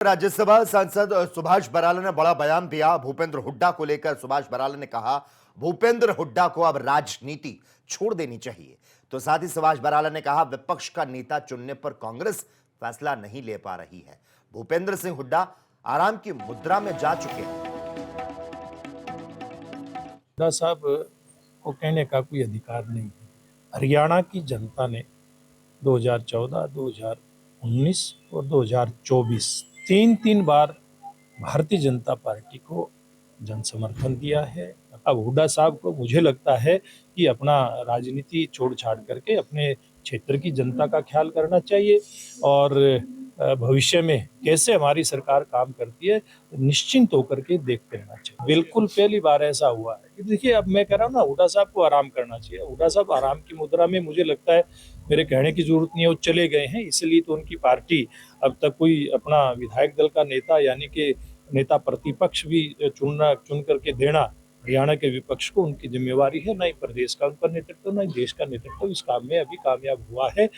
राज्यसभा सांसद सुभाष बराला ने बड़ा बयान दिया। भूपेंद्र हुड्डा को लेकर सुभाष बराला ने कहा, भूपेंद्र हुड्डा को अब राजनीति छोड़ देनी चाहिए। तो साथ ही सुभाष बराला ने कहा, विपक्ष का नेता चुनने पर कांग्रेस फैसला नहीं ले पा रही है। भूपेंद्र सिंह हुड्डा आराम की मुद्रा में जा चुके हैं। हुड्डा साहब को कहने का कोई अधिकार नहीं है। हरियाणा की जनता ने 2014, 2019 और 2024 तीन बार भारतीय जनता पार्टी को जन समर्थन दिया है। अब हुड्डा साहब को मुझे लगता है कि अपना राजनीति छोड़ छाड़ करके अपने क्षेत्र की जनता का ख्याल करना चाहिए और भविष्य में कैसे हमारी सरकार काम करती है निश्चिंत होकर के देखते रहना चाहिए। बिल्कुल पहली बार ऐसा हुआ है कि देखिए, अब मैं कह रहा हूँ ना, हुड्डा साहब को आराम करना चाहिए। हुड्डा साहब आराम की मुद्रा में, मुझे लगता है मेरे कहने की जरूरत नहीं है, वो चले गए हैं, इसलिए तो उनकी पार्टी अब तक कोई अपना विधायक दल का नेता यानी कि नेता प्रतिपक्ष भी चुन करके देना हरियाणा के विपक्ष को उनकी जिम्मेवारी है। ना ही प्रदेश का उनका नेतृत्व, ना ही देश का नेतृत्व इस काम में अभी कामयाब हुआ है,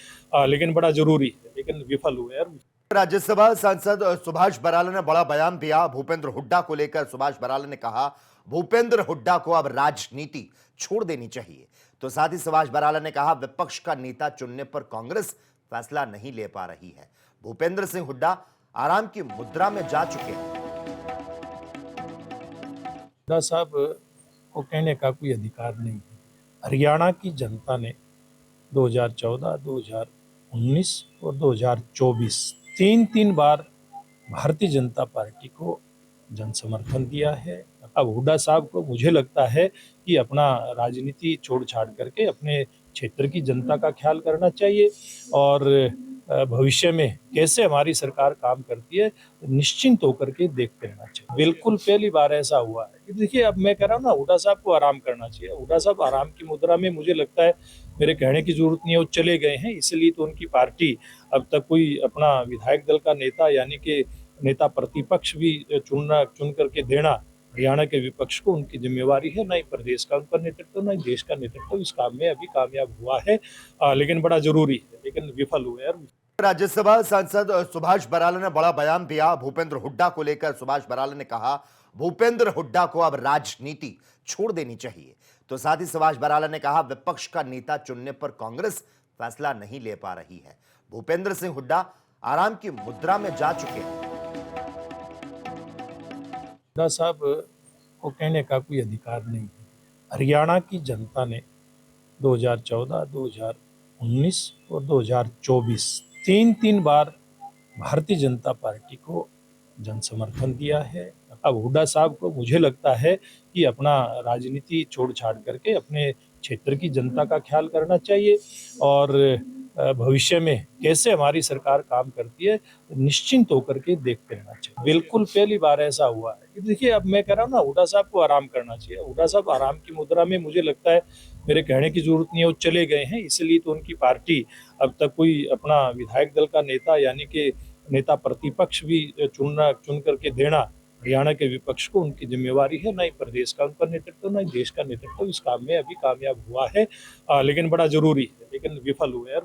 लेकिन बड़ा जरूरी है, लेकिन विफल हुए हैं। राज्यसभा सांसद सुभाष बराला ने बड़ा बयान दिया। भूपेंद्र हुड्डा को लेकर सुभाष बराला ने कहा, भूपेंद्र हुड्डा को अब राजनीति छोड़ देनी चाहिए। तो साथ ही सुभाष बराला ने कहा, विपक्ष का नेता चुनने पर कांग्रेस फैसला नहीं ले पा रही है। भूपेंद्र सिंह हुड्डा आराम की मुद्रा में जा चुके हैं। हुड्डा साहब को कहने का कोई अधिकार नहीं है। हरियाणा की जनता ने 2014, 2019 और 2024 तीन बार भारतीय जनता पार्टी को जन समर्थन दिया है। अब हुड्डा साहब को मुझे लगता है कि अपना राजनीति छोड़ छाड़ करके अपने क्षेत्र की जनता का ख्याल करना चाहिए और भविष्य में कैसे हमारी सरकार काम करती है निश्चिंत होकर के देखते रहना चाहिए। बिल्कुल पहली बार ऐसा हुआ है कि देखिए, अब मैं कह रहा हूँ ना, हुड्डा साहब को आराम करना चाहिए। हुड्डा साहब आराम की मुद्रा में, मुझे लगता है मेरे कहने की जरूरत नहीं है, वो चले गए हैं, इसलिए तो उनकी पार्टी अब तक कोई अपना विधायक दल का नेता यानी कि नेता प्रतिपक्ष भी चुन करके देना हरियाणा के विपक्ष को उनकी जिम्मेवारी है। ना ही प्रदेश का उनका नेतृत्व, ना ही देश का नेतृत्व इस काम में अभी कामयाब हुआ है, लेकिन बड़ा जरूरी है, लेकिन विफल हुए हैं। राज्यसभा सांसद सुभाष बराला ने बड़ा बयान दिया। भूपेंद्र हुड्डा को लेकर सुभाष बराला ने कहा, भूपेंद्र हुड्डा को अब राजनीति छोड़ देनी चाहिए। तो साथ ही सुभाष बराला ने कहा, विपक्ष का नेता चुनने पर कांग्रेस फैसला नहीं ले पा रही है। भूपेंद्र सिंह हुड्डा आराम की मुद्रा में जा चुके हैं। हुड्डा साहब को कहने का कोई अधिकार नहीं है। हरियाणा की जनता ने 2014, 2019 और 2024 तीन बार भारतीय जनता पार्टी को जन समर्थन दिया है। अब हुड्डा साहब को मुझे लगता है कि अपना राजनीति छोड़ छाड़ करके अपने क्षेत्र की जनता का ख्याल करना चाहिए और भविष्य में कैसे हमारी सरकार काम करती है निश्चिंत होकर के देखते रहना चाहिए। बिल्कुल पहली बार ऐसा हुआ है कि देखिए, अब मैं कह रहा हूँ ना, हुड्डा साहब को आराम करना चाहिए। हुड्डा साहब आराम की मुद्रा में, मुझे लगता है मेरे कहने की जरूरत नहीं है, वो चले गए हैं, इसलिए तो उनकी पार्टी अब तक कोई अपना विधायक दल का नेता यानी कि नेता प्रतिपक्ष भी चुन करके देना हरियाणा के विपक्ष को उनकी जिम्मेवारी है। ना ही प्रदेश का उनका नेतृत्व, ना ही देश का नेतृत्व इस काम में अभी कामयाब हुआ है, लेकिन बड़ा जरूरी है, लेकिन विफल हुए हैं।